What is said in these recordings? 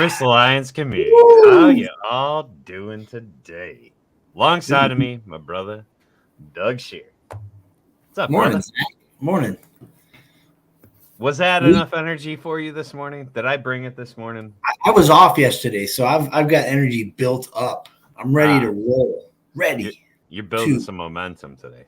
Service Alliance community. How you all doing today? Alongside of me, my brother, Doug Shear. What's up, Morning, brother? Zach. Morning. Was that enough energy for you this morning? Did I bring it this morning? I was off yesterday, so I've got energy built up. I'm ready to roll. Ready. You're building some momentum today.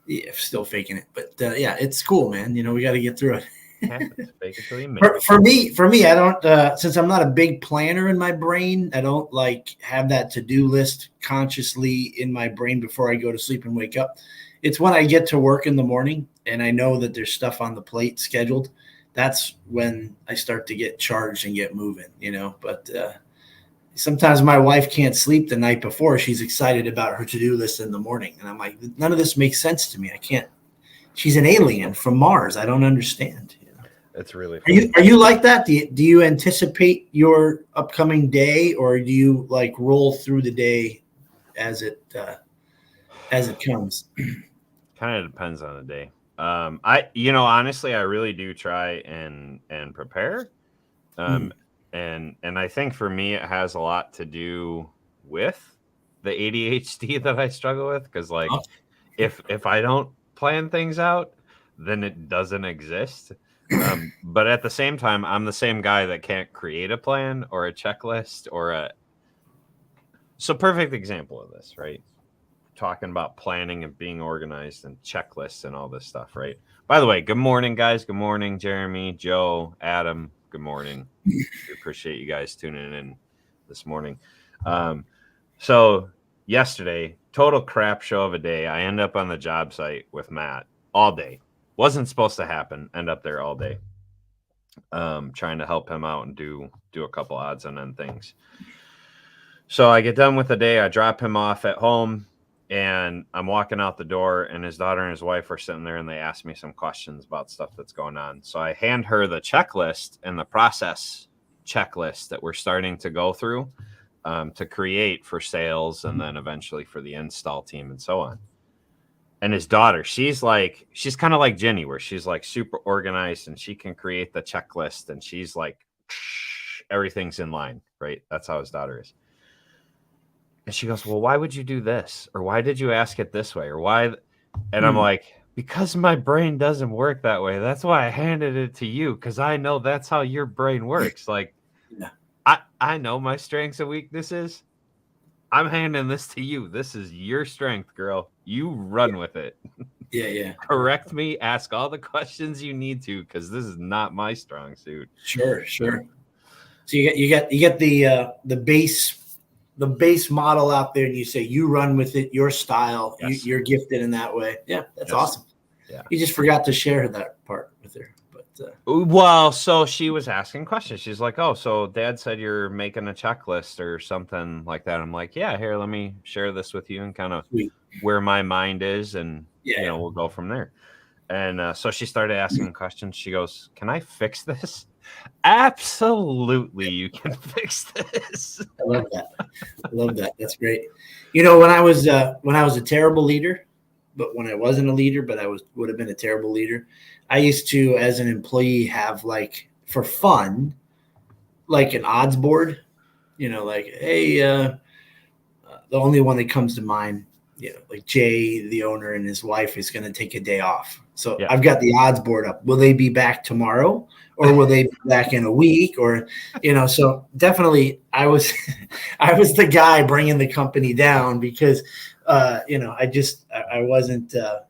Yeah, still faking it, but yeah, it's cool, man. You know, we got to get through it. Fake it till you make it. For me, I don't. Since I'm not a big planner in my brain, I don't like have that to-do list consciously in my brain before I go to sleep and wake up. It's when I get to work in the morning and I know that there's stuff on the plate scheduled. That's when I start to get charged and get moving. You know, but sometimes my wife can't sleep the night before. She's excited about her to-do list in the morning, and I'm like, none of this makes sense to me. I can't. She's an alien from Mars. I don't understand. It's really funny. Are you like that? Do you anticipate your upcoming day, or do you like roll through the day as it comes? Kind of depends on the day. Honestly, I really do try and prepare. And I think for me, it has a lot to do with the ADHD that I struggle with. Because if I don't plan things out, then it doesn't exist. But at the same time, I'm the same guy that can't create a plan or a checklist So perfect example of this, right? Talking about planning and being organized and checklists and all this stuff, right? By the way, good morning, guys. Good morning, Jeremy, Joe, Adam. Good morning. We appreciate you guys tuning in this morning. So yesterday, total crap show of a day. I end up on the job site with Matt all day. Wasn't supposed to happen. End up there all day, trying to help him out and do a couple odds and end things. So I get done with the day. I drop him off at home, and I'm walking out the door, and his daughter and his wife are sitting there, and they ask me some questions about stuff that's going on. So I hand her the checklist and the process checklist that we're starting to go through to create for sales and then eventually for the install team and so on. And his daughter, she's kind of like Jenny, where she's like super organized and she can create the checklist and she's like, everything's in line, right? That's how his daughter is. And she goes, well, why would you do this? Or why did you ask it this way? Or why? And I'm like, because my brain doesn't work that way. That's why I handed it to you, because I know that's how your brain works. Like, I know my strengths and weaknesses. I'm handing this to you. This is your strength, girl. You run with it. Yeah. Correct me. Ask all the questions you need to, because this is not my strong suit. Sure. So you get the base model out there, and you say you run with it, your style. Yes. You're gifted in that way. Yeah, that's awesome. Yeah, you just forgot to share that part with her. Well, so she was asking questions. She's like, oh, so Dad said you're making a checklist or something like that. I'm like, yeah, here, let me share this with you and kind of where my mind is. And, we'll go from there. And so she started asking questions. She goes, can I fix this? Absolutely, you can fix this. I love that. That's great. You know, when I was a terrible leader, but when I wasn't a leader, but I would have been a terrible leader, I used to, as an employee, have for fun, an odds board, hey, the only one that comes to mind, Jay, the owner, and his wife is going to take a day off. So I've got the odds board up. Will they be back tomorrow, or will they be back in a week? Or, so definitely I was the guy bringing the company down because, I wasn't I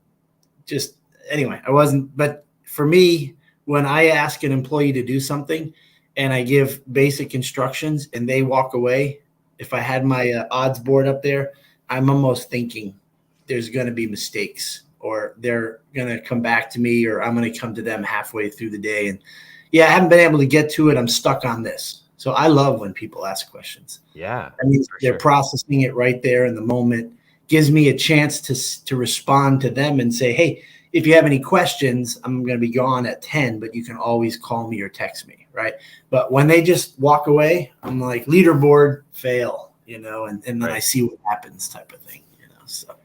wasn't. But for me, when I ask an employee to do something and I give basic instructions and they walk away, if I had my odds board up there, I'm almost thinking there's going to be mistakes, or they're going to come back to me, or I'm going to come to them halfway through the day. And I haven't been able to get to it. I'm stuck on this. So I love when people ask questions. Yeah. I mean, they're processing it right there in the moment. Gives me a chance to respond to them and say, hey, if you have any questions, I'm going to be gone at 10, but you can always call me or text me, right? But when they just walk away, I'm like, leaderboard fail, and then I see what happens type of thing, So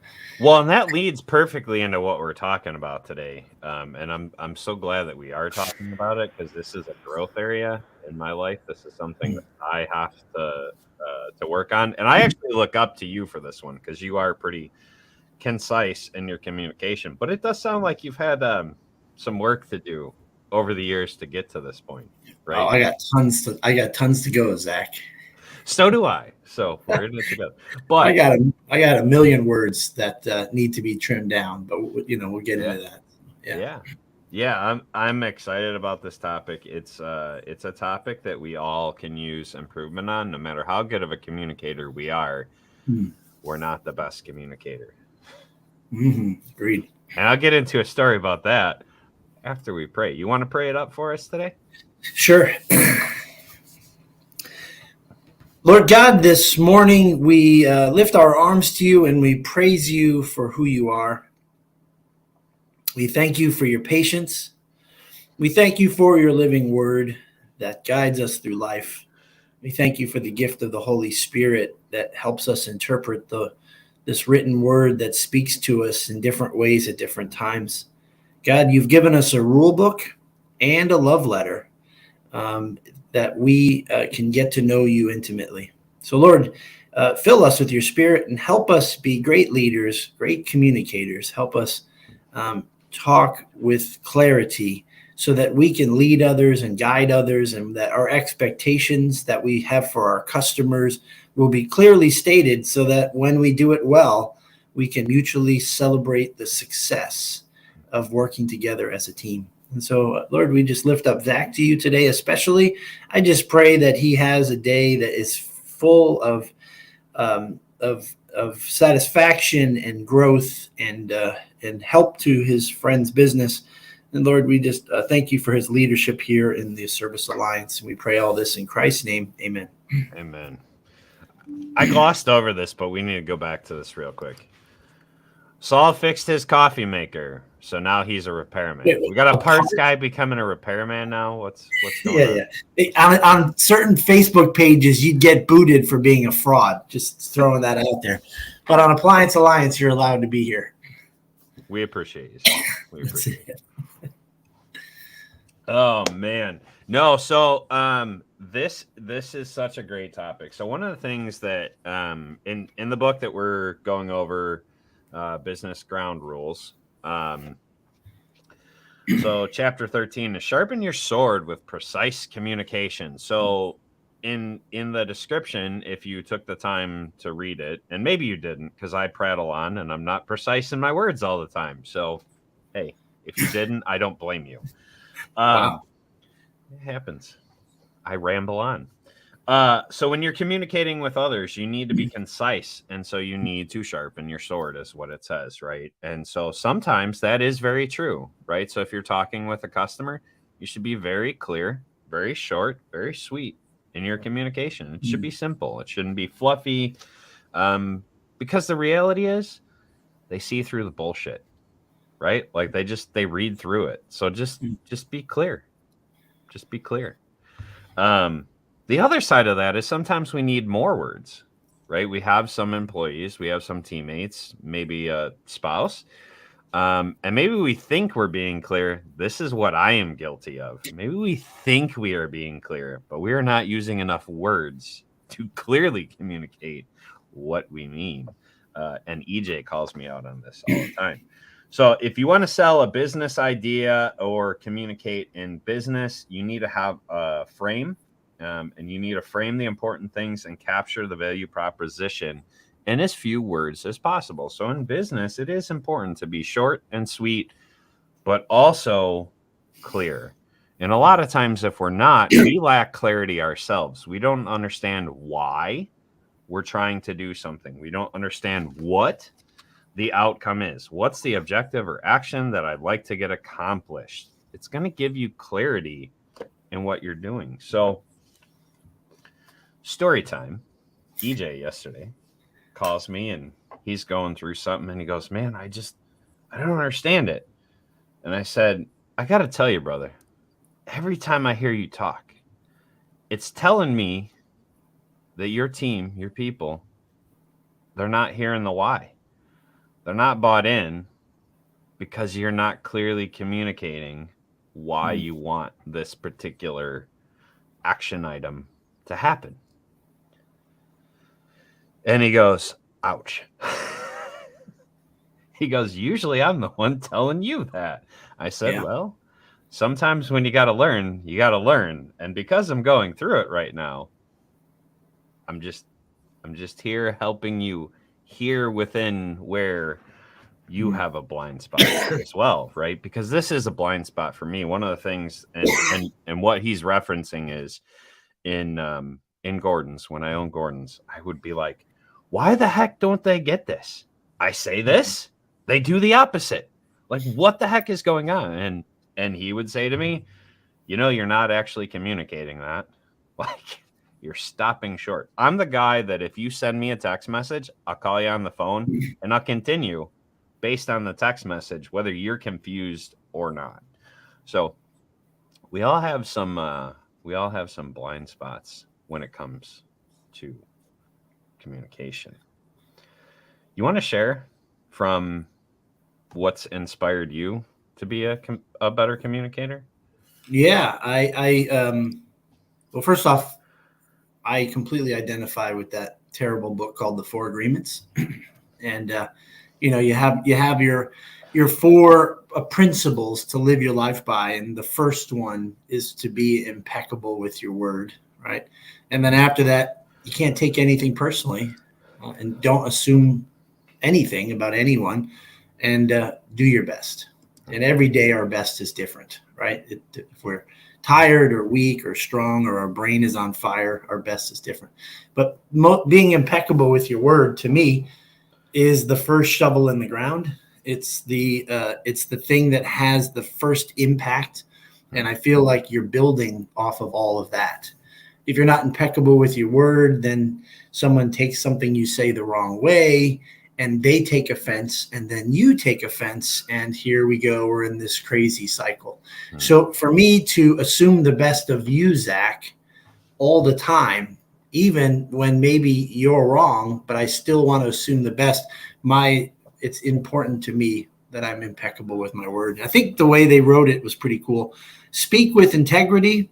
Well, and that leads perfectly into what we're talking about today. And I'm so glad that we are talking about it, because this is a growth area in my life. This is something that I have to work on, and I actually look up to you for this one, because you are pretty concise in your communication. But it does sound like you've had some work to do over the years to get to this point, Oh, right? I got tons to go, Zach. So do I. So we're in it together. I But got a million words that need to be trimmed down, but we'll get yeah, into that. Yeah. yeah. Yeah, I'm excited about this topic. It's a topic that we all can use improvement on. No matter how good of a communicator we are, we're not the best communicator. Agreed. And I'll get into a story about that after we pray. You want to pray it up for us today? Sure. Lord God, this morning we lift our arms to you and we praise you for who you are. We thank you for your patience. We thank you for your living word that guides us through life. We thank you for the gift of the Holy Spirit that helps us interpret this written word that speaks to us in different ways at different times. God, you've given us a rule book and a love letter that we can get to know you intimately. So, Lord, fill us with your spirit and help us be great leaders, great communicators. Help us talk with clarity so that we can lead others and guide others, and that our expectations that we have for our customers will be clearly stated, so that when we do it well, we can mutually celebrate the success of working together as a team. And so, Lord, we just lift up Zach to you today, especially. I just pray that he has a day that is full of satisfaction and growth and help to his friend's business. And Lord, we just thank you for his leadership here in the Service Alliance. And we pray all this in Christ's name. Amen. Amen. I glossed over this, but we need to go back to this real quick. Saul fixed his coffee maker, so now he's a repairman. We got a parts guy becoming a repairman now. What's going on? Yeah. On certain Facebook pages, you'd get booted for being a fraud. Just throwing that out there. But on Appliance Alliance, you're allowed to be here. We appreciate you. We appreciate it. Oh man, no. So this is such a great topic. So one of the things that in the book that we're going over, business ground rules. So chapter 13 is sharpen your sword with precise communication. So in the description, if you took the time to read it, and maybe you didn't, because I prattle on and I'm not precise in my words all the time. So hey, if you didn't, I don't blame you. Wow. It happens. I ramble on. So when you're communicating with others, you need to be concise, and so you need to sharpen your sword, is what it says, right? And so sometimes that is very true, right? So if you're talking with a customer, you should be very clear, very short, very sweet in your communication. It should be simple. It shouldn't be fluffy, because the reality is they see through the bullshit, right? Like they read through it. So just be clear. Just be clear. The other side of that is sometimes we need more words, right? We have some employees, we have some teammates, maybe a spouse, and maybe we think we're being clear. This is what I am guilty of. Maybe we think we are being clear, but we are not using enough words to clearly communicate what we mean. And EJ calls me out on this all the time. So if you want to sell a business idea or communicate in business, you need to have a frame, and you need to frame the important things and capture the value proposition in as few words as possible. So in business, it is important to be short and sweet, but also clear. And a lot of times, if we're not, we lack clarity ourselves. We don't understand why we're trying to do something. We don't understand what the outcome is. What's the objective or action that I'd like to get accomplished? It's going to give you clarity in what you're doing. So, story time. EJ yesterday calls me and he's going through something and he goes, "Man, I don't understand it." And I said, "I got to tell you, brother, every time I hear you talk, it's telling me that your team, your people, they're not hearing the why. They're not bought in because you're not clearly communicating why you want this particular action item to happen. And he goes, ouch. He goes, usually I'm the one telling you that. I said, well, sometimes when you got to learn, you got to learn. And because I'm going through it right now, I'm just here helping you here within where you have a blind spot as well, right? Because this is a blind spot for me. One of the things, and what he's referencing is in Gordon's, when I own Gordon's, I would be like, why the heck don't they get this? I say this, they do the opposite. Like, what the heck is going on? And he would say to me, you're not actually communicating that. Like, you're stopping short. I'm the guy that if you send me a text message, I'll call you on the phone and I'll continue based on the text message, whether you're confused or not. So we all have some blind spots when it comes to communication. You want to share from what's inspired you to be a better communicator? Yeah, well, first off, I completely identify with that terrible book called The Four Agreements. And, you have your four principles to live your life by. And the first one is to be impeccable with your word, right? And then after that, you can't take anything personally, and don't assume anything about anyone, and do your best. And every day our best is different, right? If we're tired or weak or strong or our brain is on fire, our best is different. But being impeccable with your word, to me, is the first shovel in the ground. It's the thing that has the first impact, and I feel like you're building off of all of that. If you're not impeccable with your word, then someone takes something you say the wrong way, and they take offense, and then you take offense, and here we go. We're in this crazy cycle. So for me to assume the best of you, Zach, all the time, even when maybe you're wrong, but I still want to assume the best, it's important to me that I'm impeccable with my word. I think the way they wrote it was pretty cool. Speak with integrity,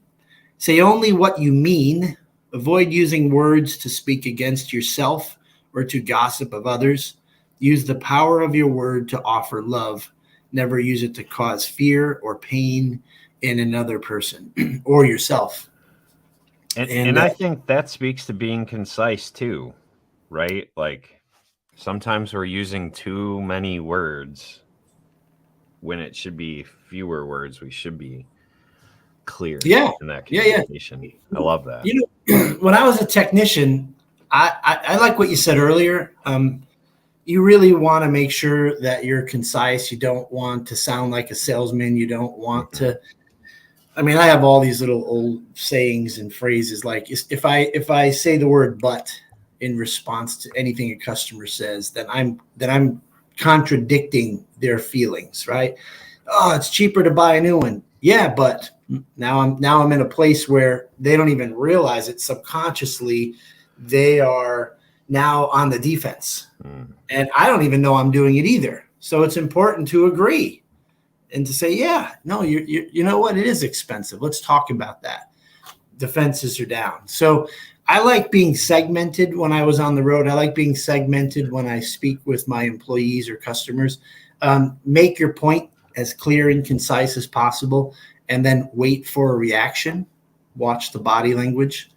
say only what you mean, avoid using words to speak against yourself or to gossip of others. Use the power of your word to offer love. Never use it to cause fear or pain in another person or yourself. And I think that speaks to being concise too, right? Like sometimes we're using too many words when it should be fewer words. We should be clear in that communication. Yeah. I love that. When I was a technician, I like what you said earlier. You really want to make sure that you're concise. You don't want to sound like a salesman. You don't want to. I mean, I have all these little old sayings and phrases. Like if I say the word "but" in response to anything a customer says, then I'm contradicting their feelings, right? Oh, it's cheaper to buy a new one. Yeah, but now I'm in a place where they don't even realize it. Subconsciously, they are now on the defense. And I don't even know I'm doing it either. So it's important to agree and to say, yeah, no, you know what? It is expensive. Let's talk about that. Defenses are down. So I like being segmented when I was on the road. I like being segmented when I speak with my employees or customers. Make your point as clear and concise as possible, and then wait for a reaction. Watch the body language.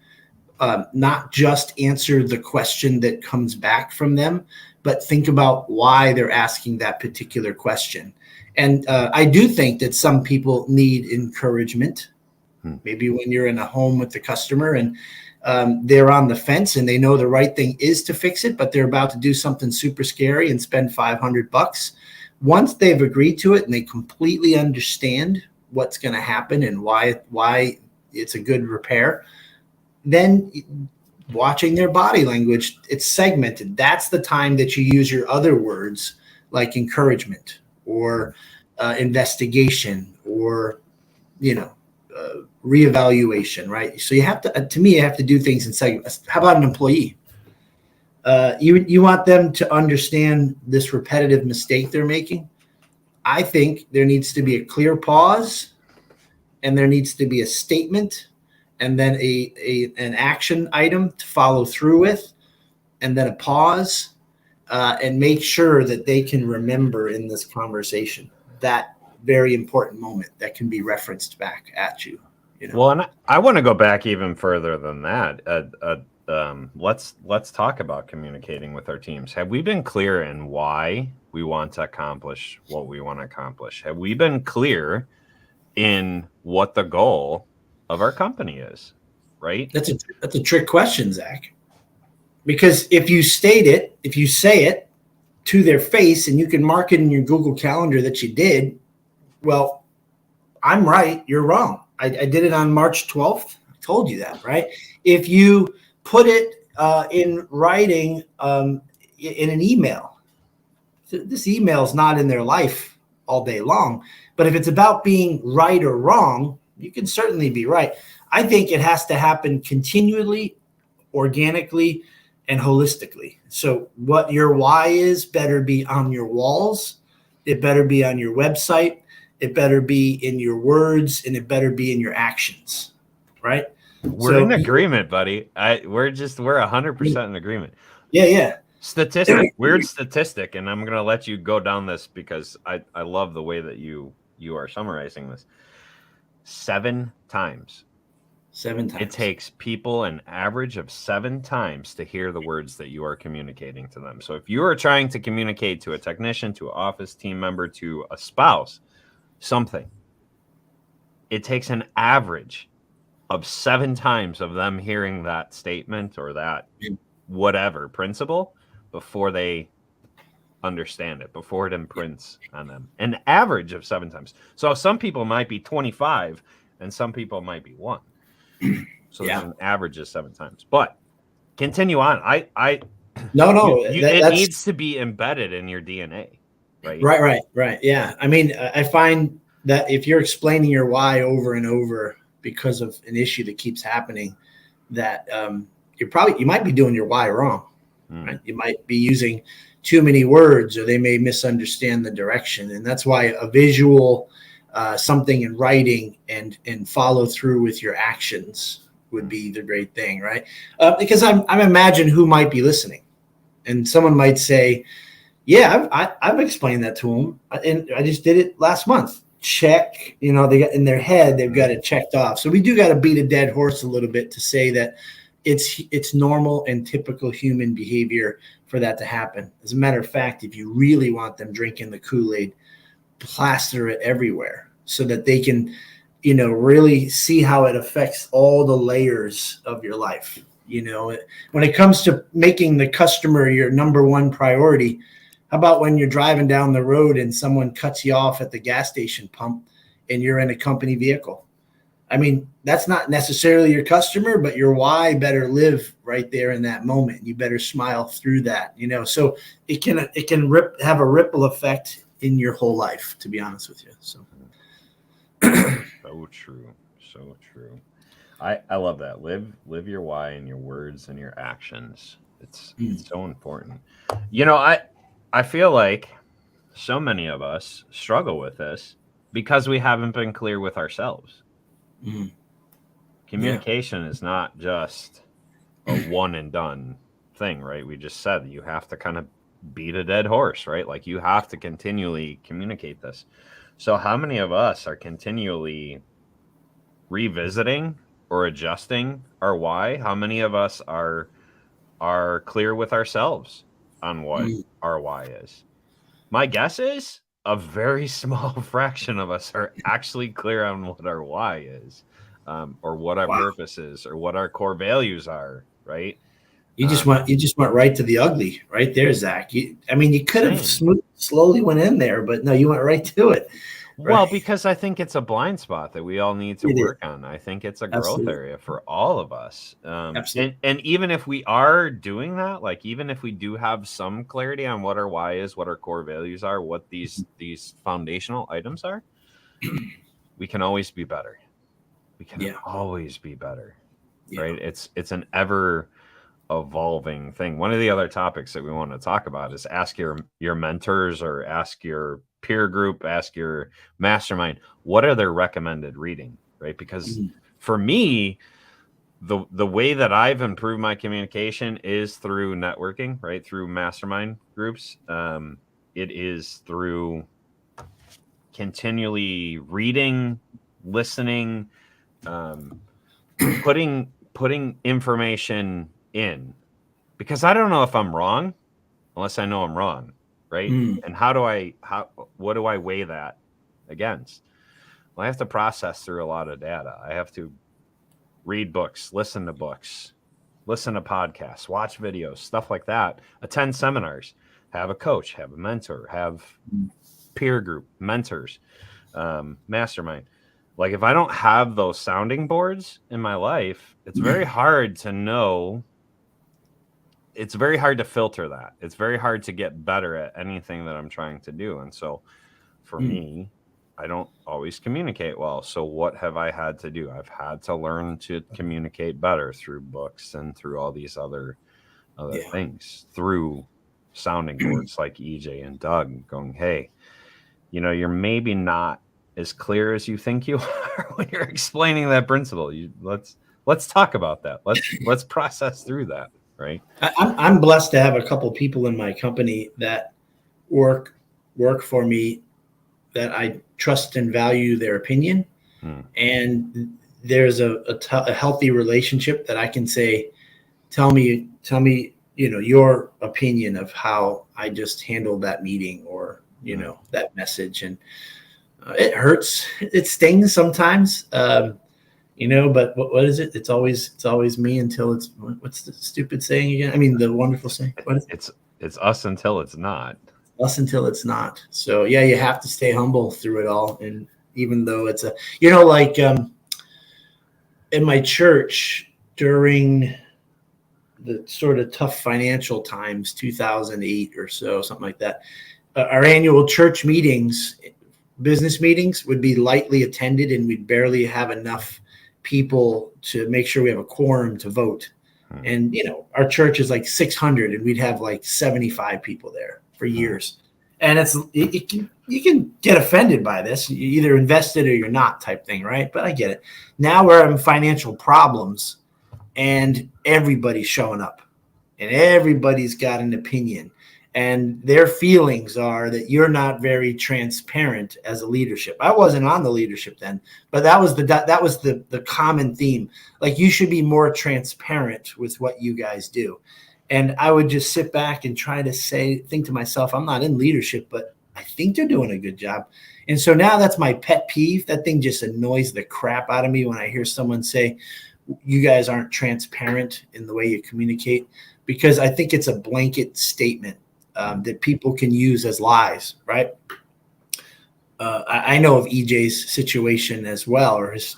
Not just answer the question that comes back from them, but think about why they're asking that particular question. And I do think that some people need encouragement. Maybe when you're in a home with the customer and they're on the fence and they know the right thing is to fix it, but they're about to do something super scary and spend $500. Once they've agreed to it and they completely understand what's going to happen and why it's a good repair, then watching their body language, it's segmented. That's the time that you use your other words like encouragement or investigation or, reevaluation, right? So you have to do things in segments. How about an employee? You want them to understand this repetitive mistake they're making. I think there needs to be a clear pause, and there needs to be a statement, and then an action item to follow through with, and then a pause, and make sure that they can remember in this conversation that very important moment that can be referenced back at you. Well, and I want to go back even further than that. Let's talk about communicating with our teams. Have we been clear in why we want to accomplish what we want to accomplish? Have we been clear in what the goal of our company is? Right? That's a trick question, Zach. Because if you say it to their face, and you can mark it in your Google Calendar that you did, well, I'm right, you're wrong. I did it on March 12th. I told you that, right? If you put it in writing in an email, this email is not in their life all day long. But if it's about being right or wrong, you can certainly be right. I think it has to happen continually, organically, and holistically. So what your why is better be on your walls. It better be on your website. It better be in your words, and it better be in your actions, right? We're in agreement, buddy. We're 100% in agreement. Yeah. Weird statistic, and I'm going to let you go down this because I love the way that you are summarizing this. 7 times. 7 times. It takes people an average of 7 times to hear the words that you are communicating to them. So if you are trying to communicate to a technician, to an office team member, to a spouse, something, it takes an average of 7 times of them hearing that statement or that whatever principle before they understand it, before it imprints on them. An average of 7 times. So some people might be 25 and some people might be 1. So there's an average of 7 times. But continue on. It needs to be embedded in your DNA, right? Right. Yeah. I mean, I find that if you're explaining your why over and over because of an issue that keeps happening, that you might be doing your why wrong. Right? You might be using too many words, or they may misunderstand the direction. And that's why a visual, something in writing and follow through with your actions would be the great thing, right? Because I'm imagine who might be listening, and someone might say, "Yeah, I've explained that to them, and I just did it last month." Check, they got in their head, they've got it checked off. So we do got to beat a dead horse a little bit to say that it's normal and typical human behavior for that to happen. As a matter of fact, if you really want them drinking the Kool-Aid, plaster it everywhere so that they can, really see how it affects all the layers of your life. When it comes to making the customer your number one priority, how about when you're driving down the road and someone cuts you off at the gas station pump and you're in a company vehicle? I mean, that's not necessarily your customer, but your why better live right there in that moment. You better smile through that, so it can have a ripple effect in your whole life, to be honest with you. So so true. I love that. Live your why in your words and your actions. It's so important. I feel like so many of us struggle with this because we haven't been clear with ourselves. Communication is not just a one and done thing, right? We just said you have to kind of beat a dead horse, right? Like you have to continually communicate this. So how many of us are continually revisiting or adjusting our why? How many of us are clear with ourselves on what our why is? My guess is a very small fraction of us are actually clear on what our why is, or what our purpose is, or what our core values are, right? You just went right to the ugly right there, Zach. You could have slowly went in there, but no, you went right to it. Well, because I think it's a blind spot that we all need to work on. I think it's a growth area for all of us. And even if we are doing that, like even if we do have some clarity on what our why is, what our core values are, what these foundational items are, we can always be better. We can always be better, right? It's an ever evolving thing. One of the other topics that we want to talk about is ask your mentors or ask your peer group, ask your mastermind, what are their recommended reading, right? Because for me, the way that I've improved my communication is through networking, right? Through mastermind groups. It is through continually reading, listening, putting information in, because I don't know if I'm wrong unless I know I'm wrong, right? And what do I weigh that against? Well, I have to process through a lot of data. I have to read books, listen to podcasts, watch videos, stuff like that, attend seminars, have a coach, have a mentor, have peer group, mentors, mastermind. Like, if I don't have those sounding boards in my life, it's very hard to know. It's very hard to filter that. It's very hard to get better at anything that I'm trying to do. And so for me, I don't always communicate well. So what have I had to do? I've had to learn to communicate better through books and through all these other things, through sounding boards like EJ and Doug going, hey, you're maybe not as clear as you think you are when you're explaining that principle. Let's talk about that. Let's process through that. Right. I'm blessed to have a couple people in my company that work for me that I trust and value their opinion. And there's a healthy relationship that I can say, tell me, your opinion of how I just handled that meeting or, that message. And it hurts. It stings sometimes. But what is it? It's always me until it's, what's the stupid saying again? I mean, the wonderful saying. What is it? It's us until it's not. Us until it's not. So yeah, you have to stay humble through it all. And even though it's in my church during the sort of tough financial times, 2008 or so, something like that, our annual church meetings, business meetings, would be lightly attended, and we'd barely have enough people to make sure we have a quorum to vote. And our church is like 600, and we'd have like 75 people there for years. And you can get offended by this. You either invested or you're not type thing, right? But I get it. Now we're having financial problems, and everybody's showing up, and everybody's got an opinion. And their feelings are that you're not very transparent as a leadership. I wasn't on the leadership then, but that was the common theme. Like, you should be more transparent with what you guys do. And I would just sit back and try to think to myself, I'm not in leadership, but I think they're doing a good job. And so now that's my pet peeve. That thing just annoys the crap out of me when I hear someone say, you guys aren't transparent in the way you communicate, because I think it's a blanket statement that people can use as lies, right? I know of EJ's situation as well, or his,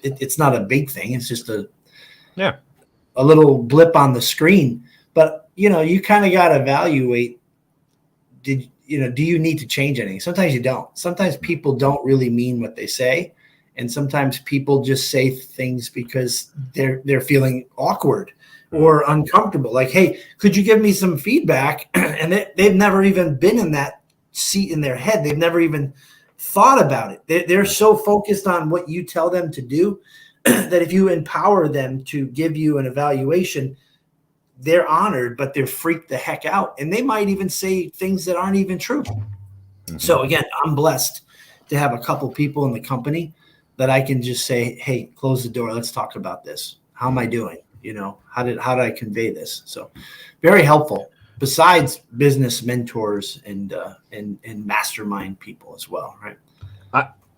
it's not a big thing. It's just a little blip on the screen. But, you kind of got to evaluate, do you need to change anything? Sometimes you don't. Sometimes people don't really mean what they say. And sometimes people just say things because they're feeling awkward or uncomfortable. Like, hey, could you give me some feedback? And they've never even been in that seat in their head. They've never even thought about it. They're so focused on what you tell them to do that if you empower them to give you an evaluation, they're honored, but they're freaked the heck out. And they might even say things that aren't even true. So again, I'm blessed to have a couple people in the company that I can just say, hey, close the door. Let's talk about this. How am I doing? How did I convey this? So very helpful, besides business mentors and mastermind people as well. Right.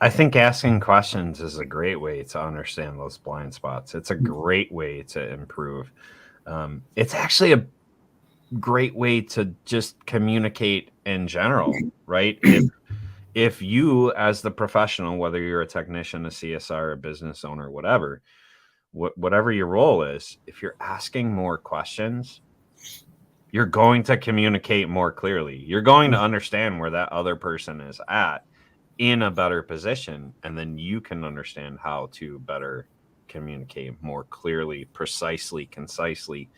I think asking questions is a great way to understand those blind spots. It's a great way to improve. It's actually a great way to just communicate in general, right? If you, as the professional, whether you're a technician, a CSR, a business owner, whatever your role is, if you're asking more questions, you're going to communicate more clearly. You're going to understand where that other person is at in a better position, and then you can understand how to better communicate more clearly, precisely, concisely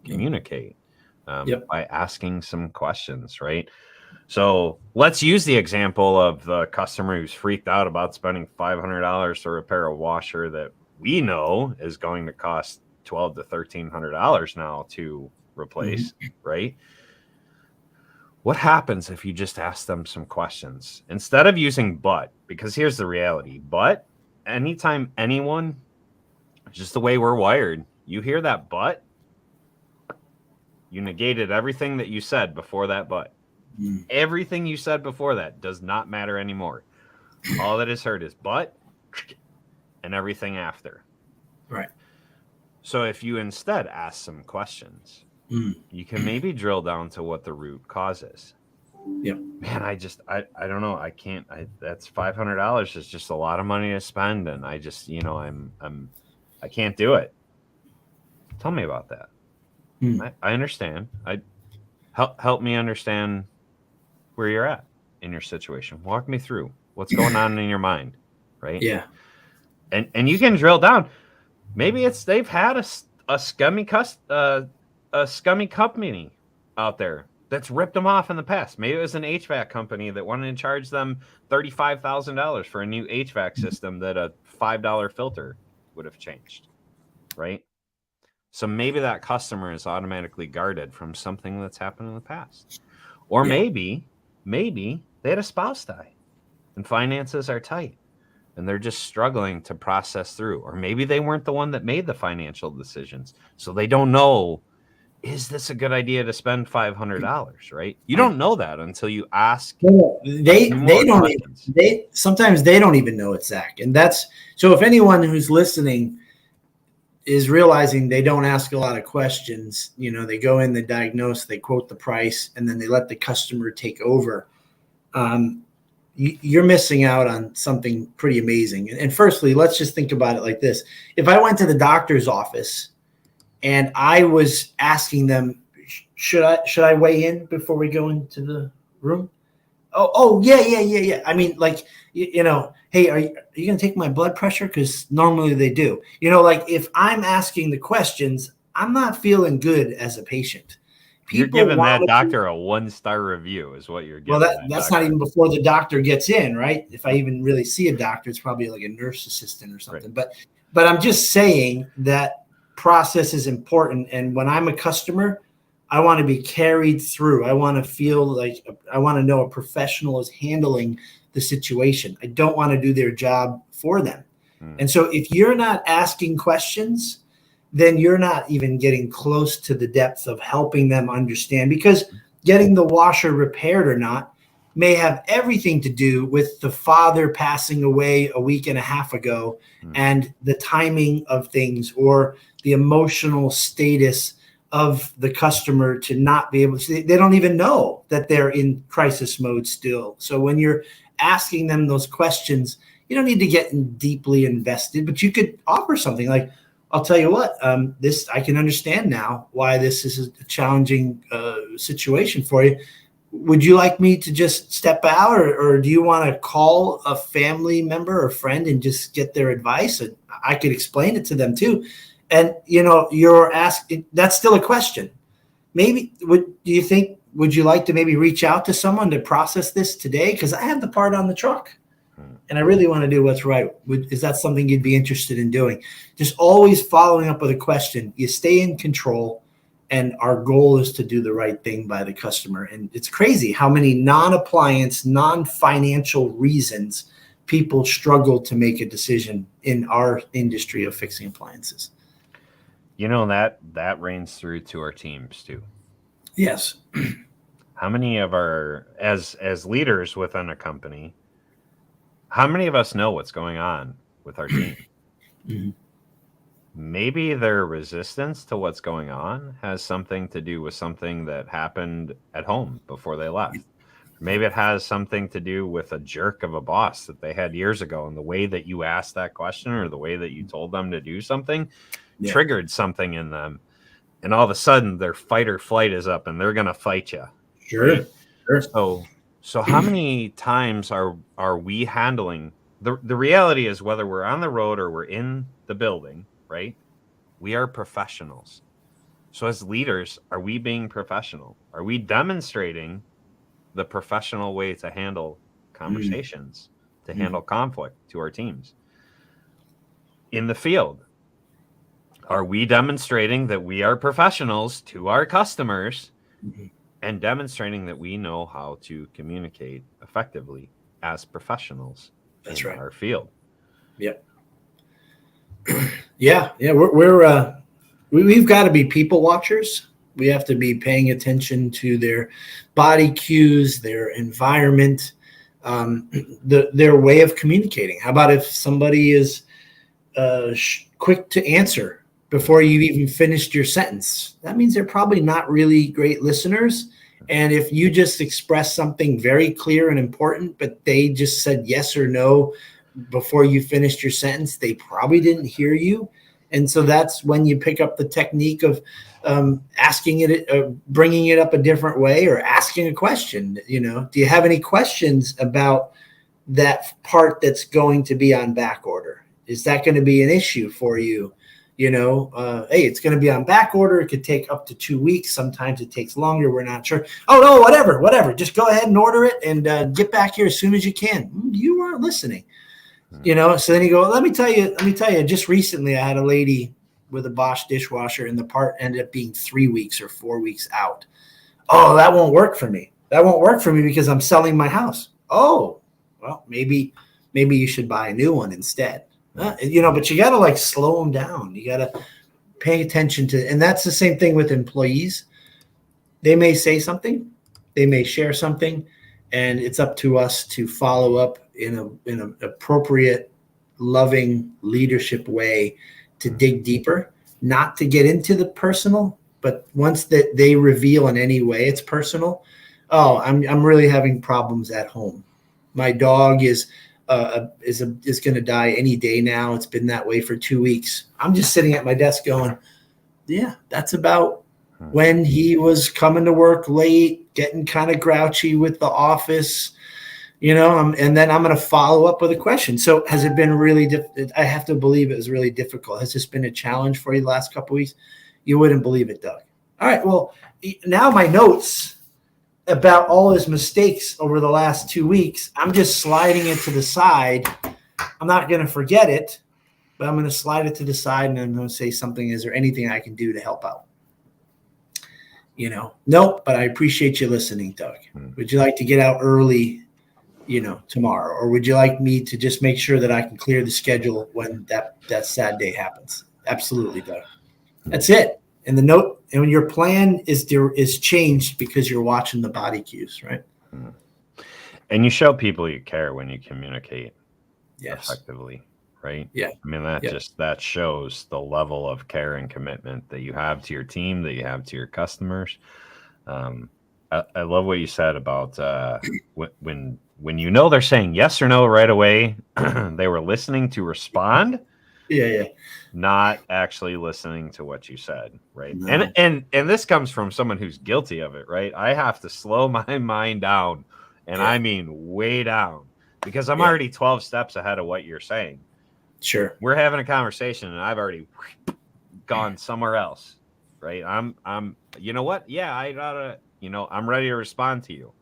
communicate by asking some questions, right? So let's use the example of the customer who's freaked out about spending $500 to repair a washer that we know is going to cost $1,200 to $1,300 now to replace, right? What happens if you just ask them some questions instead of using but? Because here's the reality: but anytime anyone, just the way we're wired, you hear that but, you negated everything that you said before that but. Everything you said before that does not matter anymore. All that is heard is but and everything after. Right. So if you instead ask some questions, you can maybe drill down to what the root cause is. Yeah. Man, I don't know. I can't. That's $500 is just a lot of money to spend, and I just, I can't do it. Tell me about that. I understand. Help me understand where you're at in your situation. Walk me through what's going on in your mind, right? Yeah. And you can drill down. Maybe it's they've had a scummy company out there that's ripped them off in the past. Maybe it was an HVAC company that wanted to charge them $35,000 for a new HVAC system that a $5 filter would have changed, right? So maybe that customer is automatically guarded from something that's happened in the past. Or maybe they had a spouse die and finances are tight and they're just struggling to process through. Or maybe they weren't the one that made the financial decisions, so they don't know, is this a good idea to spend $500, right? You don't know that until you ask. They don't even, sometimes they don't even know it's Zach. And that's, so if anyone who's listening is realizing they don't ask a lot of questions, they go in, they diagnose, they quote the price, and then they let the customer take over. You're missing out on something pretty amazing. And firstly, let's just think about it like this. If I went to the doctor's office and I was asking them, should I weigh in before we go into the room? Oh, yeah. I mean, like, hey, are you going to take my blood pressure? Because normally they do. Like if I'm asking the questions, I'm not feeling good as a patient. You're giving that doctor a 1-star review is what you're giving. Well, that's not even before the doctor gets in, right? If I even really see a doctor, it's probably like a nurse assistant or something. Right. But I'm just saying that process is important. And when I'm a customer, I want to be carried through. I want to feel like I want to know a professional is handling the situation. I don't want to do their job for them. And so if you're not asking questions, then you're not even getting close to the depth of helping them understand, because getting the washer repaired or not may have everything to do with the father passing away a week and a half ago and the timing of things, or the emotional status of the customer to not be able to, they don't even know that they're in crisis mode still. So when you're asking them those questions, you don't need to get deeply invested, but you could offer something like, I'll tell you what, I can understand now why this is a challenging situation for you. Would you like me to just step out, or do you want to call a family member or friend and just get their advice? And I could explain it to them too. And, you're asking, that's still a question. Maybe, would you like to maybe reach out to someone to process this today? Because I have the part on the truck. And I really want to do what's right. Is that something you'd be interested in doing? Just always following up with a question. You stay in control, and our goal is to do the right thing by the customer. And it's crazy how many non-appliance, non-financial reasons people struggle to make a decision in our industry of fixing appliances. That reigns through to our teams too. Yes. How many of our, as leaders within a company, how many of us know what's going on with our team? Maybe their resistance to what's going on has something to do with something that happened at home before they left. Maybe it has something to do with a jerk of a boss that they had years ago, and the way that you asked that question or the way that you told them to do something triggered something in them. And all of a sudden their fight or flight is up and they're going to fight you. Sure. So how many times are we handling the reality is, whether we're on the road or we're in the building, right? We are professionals. So as leaders, are we being professional? Are we demonstrating the professional way to handle conversations, to handle conflict to our teams? In the field, are we demonstrating that we are professionals to our customers and demonstrating that we know how to communicate effectively as professionals That's in right. our field? Yep. Yeah. We've got to be people watchers. We have to be paying attention to their body cues, their environment, their way of communicating. How about if somebody is quick to answer before you've even finished your sentence? That means they're probably not really great listeners. And if you just express something very clear and important, but they just said yes or no before you finished your sentence, they probably didn't hear you. And so that's when you pick up the technique of asking it, bringing it up a different way, or asking a question. Do you have any questions about that part that's going to be on back order? Is that going to be an issue for you? Hey, it's going to be on back order. It could take up to 2 weeks. Sometimes it takes longer. We're not sure. Oh, no, whatever. Just go ahead and order it and get back here as soon as you can. You weren't listening. So then you go, let me tell you, just recently I had a lady with a Bosch dishwasher and the part ended up being 3 weeks or 4 weeks out. Oh, that won't work for me. Because I'm selling my house. Oh, well, maybe you should buy a new one instead. But you got to slow them down. You got to pay attention to, and that's the same thing with employees. They may say something, they may share something, and it's up to us to follow up in an appropriate, loving leadership way to dig deeper, not to get into the personal, but once that they reveal in any way it's personal. Oh, I'm really having problems at home. My dog is going to die any day now. It's been that way for 2 weeks. I'm just sitting at my desk going, yeah, that's about when he was coming to work late, getting kind of grouchy with the office, and then I'm going to follow up with a question. So has it been really I have to believe it was really difficult. Has this been a challenge for you the last couple of weeks? You wouldn't believe it, Doug. All right, well, now my notes about all his mistakes over the last 2 weeks, I'm just sliding it to the side. I'm not going to forget it, but I'm going to slide it to the side and I'm going to say something. Is there anything I can do to help out? Nope, but I appreciate you listening, Doug. Would you like to get out early, tomorrow? Or would you like me to just make sure that I can clear the schedule when that sad day happens? Absolutely, Doug. That's it. And the note, and when your plan is changed because you're watching the body cues, right? And you show people you care when you communicate effectively, right? Yeah. I mean, that shows the level of care and commitment that you have to your team, that you have to your customers. I love what you said about when they're saying yes or no right away, they were listening to respond. Yeah. Not actually listening to what you said, right? No. And this comes from someone who's guilty of it, right? I have to slow my mind down, and I mean way down, because I'm already 12 steps ahead of what you're saying. Sure. We're having a conversation, and I've already gone somewhere else, right? I'm you know what? Yeah, I gotta, I'm ready to respond to you.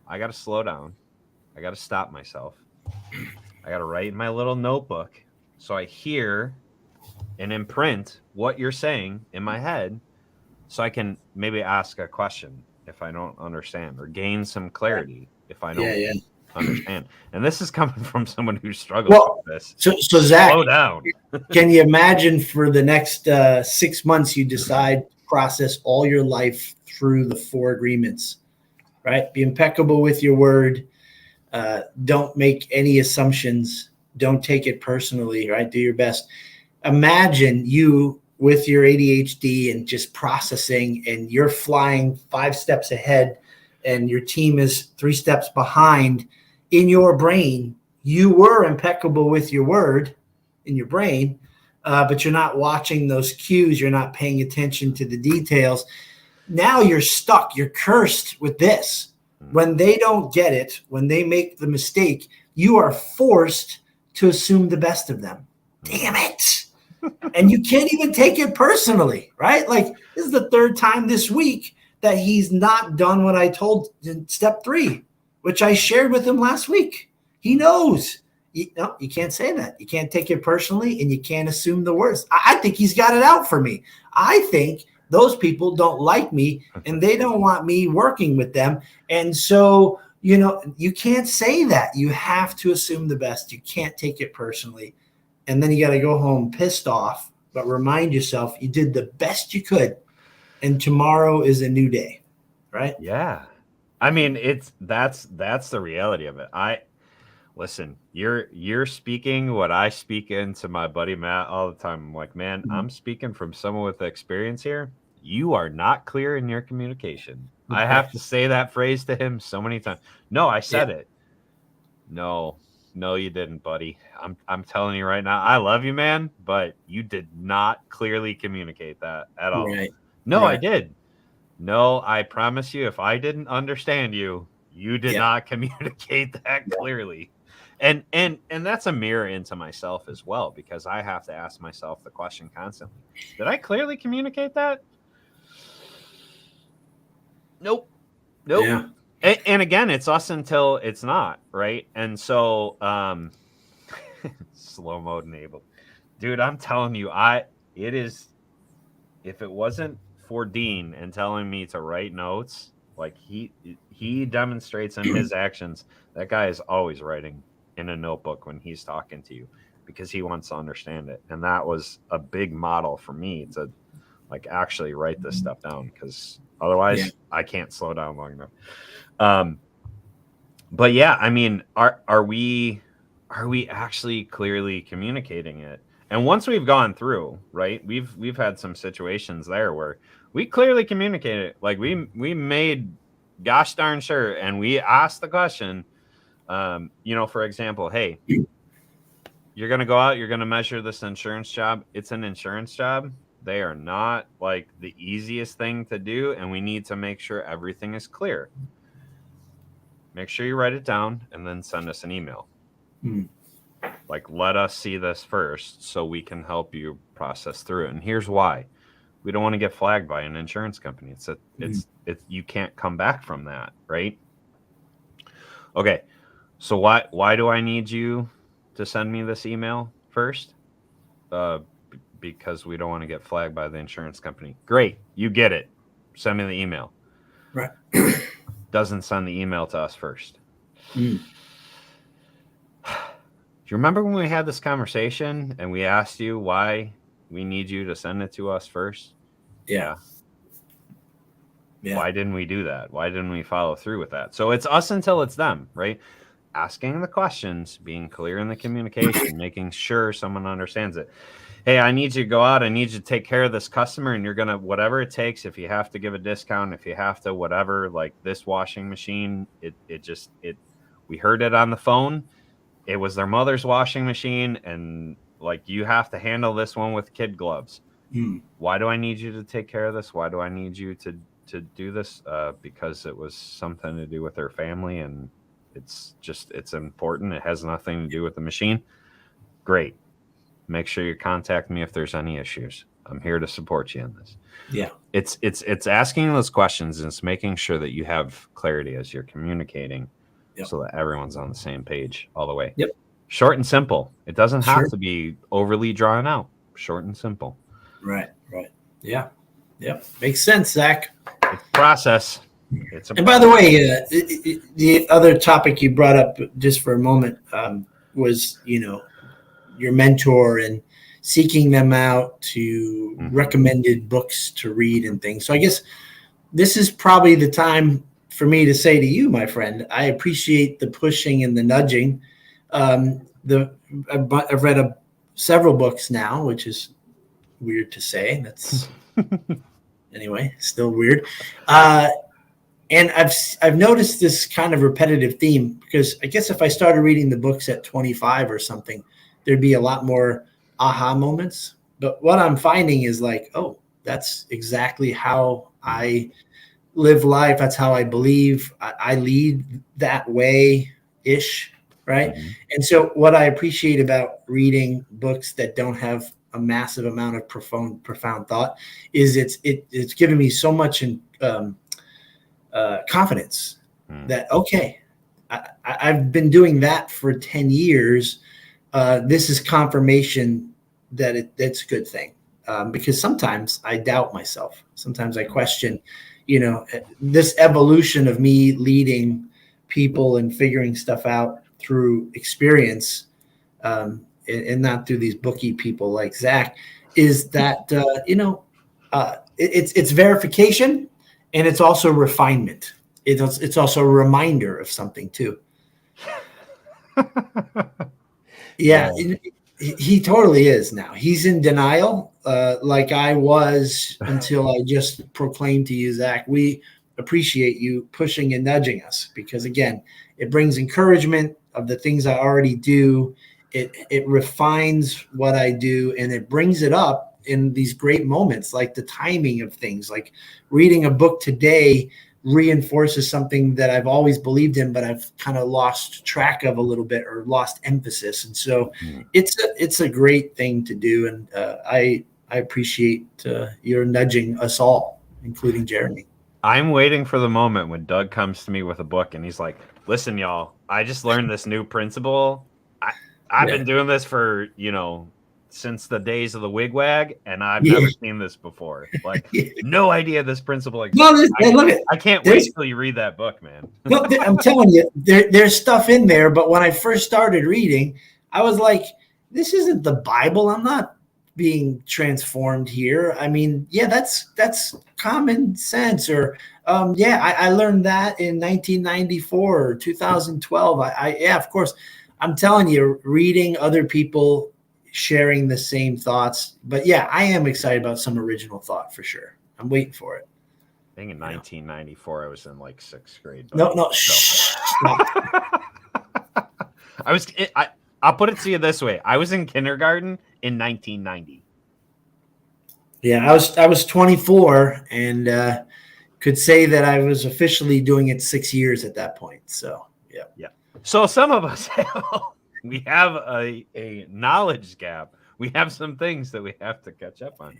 I gotta slow down. I gotta stop myself. I gotta write in my little notebook so I hear and imprint what you're saying in my head, so I can maybe ask a question if I don't understand, or gain some clarity if I don't understand. And this is coming from someone who struggles with this. So Zach, slow down. Can you imagine for the next 6 months you decide to process all your life through the 4 agreements, right? Be impeccable with your word. Don't make any assumptions. Don't take it personally, right? Do your best. Imagine you with your ADHD and just processing, and you're flying 5 steps ahead and your team is 3 steps behind. In your brain, you were impeccable with your word in your brain, but you're not watching those cues. You're not paying attention to the details. Now you're stuck. You're cursed with this. When they don't get it, when they make the mistake, you are forced to assume the best of them. Damn it. And you can't even take it personally, right? Like, this is the third time this week that he's not done what I told in step 3, which I shared with him last week. He knows. You can't say that. You can't take it personally, and you can't assume the worst. I think he's got it out for me. I think those people don't like me, and they don't want me working with them. And so, you can't say that. You have to assume the best. You can't take it personally. And then you got to go home pissed off, but remind yourself you did the best you could, and tomorrow is a new day, right? Yeah. I mean, that's the reality of it. Listen, you're speaking what I speak into my buddy Matt all the time. I'm like, man, I'm speaking from someone with experience here. You are not clear in your communication. I have to say that phrase to him so many times. No, I said it. No, you didn't, buddy. I'm telling you right now, I love you, man, but you did not clearly communicate that at all. Right. No, I did. No, I promise you, if I didn't understand you, you did not communicate that clearly. And that's a mirror into myself as well, because I have to ask myself the question constantly. Did I clearly communicate that? Nope. Yeah. And again, it's us until it's not, right? And so slow mode enabled. Dude, I'm telling you, it is, if it wasn't for Dean and telling me to write notes, like he demonstrates in his actions, that guy is always writing in a notebook when he's talking to you, because he wants to understand it. And that was a big model for me to like actually write this stuff down, because otherwise I can't slow down long enough. But yeah, I mean, are we actually clearly communicating it? And once we've gone through, right, we've had some situations there where we clearly communicated it. Like we made gosh darn sure, and we asked the question, for example, hey, you're going to go out, you're going to measure this insurance job. It's an insurance job. They are not like the easiest thing to do, and we need to make sure everything is clear. Make sure you write it down and then send us an email. Like, let us see this first so we can help you process through it. And here's why. We don't want to get flagged by an insurance company. It's you can't come back from that, right? Okay. So why do I need you to send me this email first? Because we don't want to get flagged by the insurance company. Great. You get it. Send me the email. Right. Doesn't send the email to us first. Do you remember when we had this conversation and we asked you why we need you to send it to us first? Yeah. Why didn't we do that? Why didn't we follow through with that? So it's us until it's them, right? Asking the questions, being clear in the communication, making sure someone understands it. Hey, I need you to go out. I need you to take care of this customer, and you're going to, whatever it takes, if you have to give a discount, if you have to, whatever, like this washing machine, we heard it on the phone. It was their mother's washing machine, and like, you have to handle this one with kid gloves. Why do I need you to take care of this? Why do I need you to do this? Because it was something to do with their family, and it's important. It has nothing to do with the machine. Great. Make sure you contact me if there's any issues. I'm here to support you in this. Yeah. It's asking those questions, and it's making sure that you have clarity as you're communicating, so that everyone's on the same page all the way. Yep. Short and simple. It doesn't have to be overly drawn out. Short and simple. Right. Yeah. Yep. Makes sense, Zach. It's a process. And by the way, the other topic you brought up just for a moment was, your mentor and seeking them out to recommended books to read and things. So I guess this is probably the time for me to say to you, my friend, I appreciate the pushing and the nudging. I've read several books now, which is weird to say. That's anyway, still weird. And I've noticed this kind of repetitive theme, because I guess if I started reading the books at 25 or something, there'd be a lot more aha moments. But what I'm finding is like, oh, that's exactly how I live life. That's how I believe. I lead that way-ish. right? Mhm. And so what I appreciate about reading books that don't have a massive amount of profound thought is it's given me so much confidence that, okay, I've been doing that for 10 years. This is confirmation that it's a good thing. Because sometimes I doubt myself. Sometimes I question, this evolution of me leading people and figuring stuff out through experience, and not through these bookie people like Zach, is that it's verification, and it's also refinement. It's also a reminder of something too. Yeah, he totally is now. He's in denial, like I was until I just proclaimed to you, Zach. We appreciate you pushing and nudging us because, again, it brings encouragement of the things I already do. It refines what I do, and it brings it up in these great moments, like the timing of things. Like reading a book today reinforces something that I've always believed in, but I've kind of lost track of a little bit or lost emphasis. And so it's a great thing to do. And I appreciate your nudging us all, including Jeremy. I'm waiting for the moment when Doug comes to me with a book and he's like, listen, y'all, I just learned this new principle. I've been doing this for, since the days of the wigwag, and I've never seen this before. Like, no idea this principle exists. I can't wait till you read that book, man. No, I'm telling you, there's stuff in there. But when I first started reading, I was like, this isn't the Bible. I'm not being transformed here. I mean, yeah, that's common sense. Or I learned that in 1994 or 2012. Of course, I'm telling you, reading other people sharing the same thoughts. But yeah, I am excited about some original thought for sure. I'm waiting for it. I think in 1994, I was in like 6th grade. No. I'll put it to you this way. I was in kindergarten in 1990. Yeah, I was 24 and could say that I was officially doing it 6 years at that point. So, yeah. Yeah. So some of us, we have a knowledge gap. We have some things that we have to catch up on.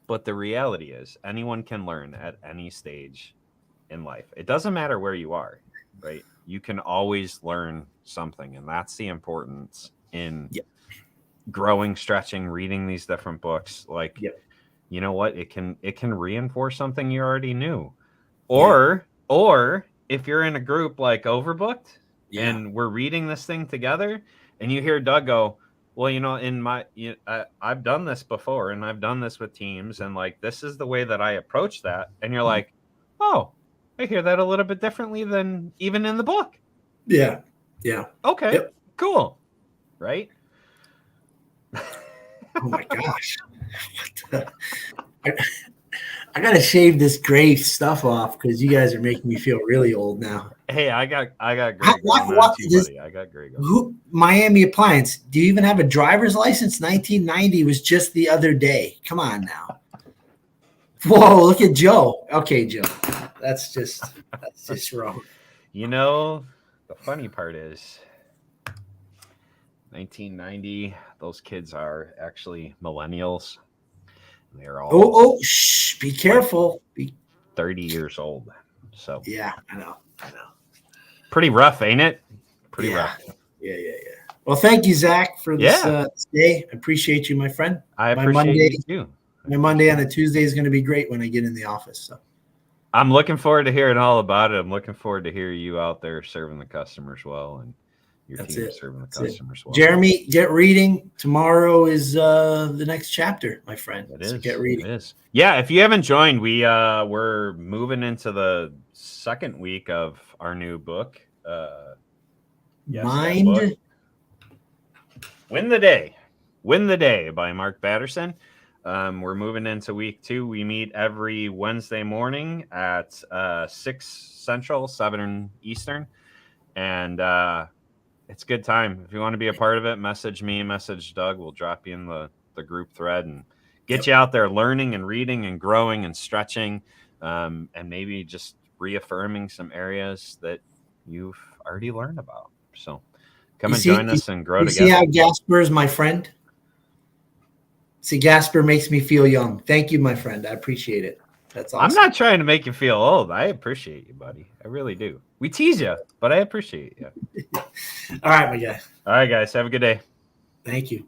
But the reality is anyone can learn at any stage in life. It doesn't matter where you are, right? You can always learn something. And that's the importance in growing, stretching, reading these different books. Like, you know what? It can reinforce something you already knew. Or if you're in a group like Overbooked and we're reading this thing together and you hear Doug go, well, I've done this before and I've done this with teams and like, this is the way that I approach that. And you're like, oh, I hear that a little bit differently than even in the book. Yeah. Yeah. Okay, cool. Right. Oh my gosh. I got to shave this gray stuff off because you guys are making me feel really old now. Hey, I got gray going on too, buddy. I got gray going. Miami Appliance. Do you even have a driver's license? 1990 was just the other day. Come on now. Whoa, look at Joe. Okay, Joe. That's just wrong. The funny part is 1990, those kids are actually millennials. They're all be careful. Like 30 years old. So yeah, I know. Pretty rough, ain't it? Pretty rough. Yeah. Well, thank you, Zach, for this day. I appreciate you, my friend. I appreciate you too. My Monday and a Tuesday is going to be great when I get in the office. So I'm looking forward to hearing all about it. I'm looking forward to hear you out there serving the customers well and your team serving the customers well. Jeremy, get reading. Tomorrow is the next chapter, my friend. Get reading. It is. Yeah, if you haven't joined, we're moving into the second week of our new book. Mind. Win the Day by Mark Batterson. We're moving into week 2. We meet every Wednesday morning at 6 Central, 7 Eastern. And it's a good time. If you want to be a part of it, message me, message Doug. We'll drop you in the group thread and get you out there learning and reading and growing and stretching, and maybe just reaffirming some areas that you've already learned about. So come and join us and grow together. See how Gasper is my friend? See, Gasper makes me feel young. Thank you, my friend. I appreciate it. That's awesome. I'm not trying to make you feel old. I appreciate you, buddy. I really do. We tease you, but I appreciate you. All right, my guy. All right, guys. Have a good day. Thank you.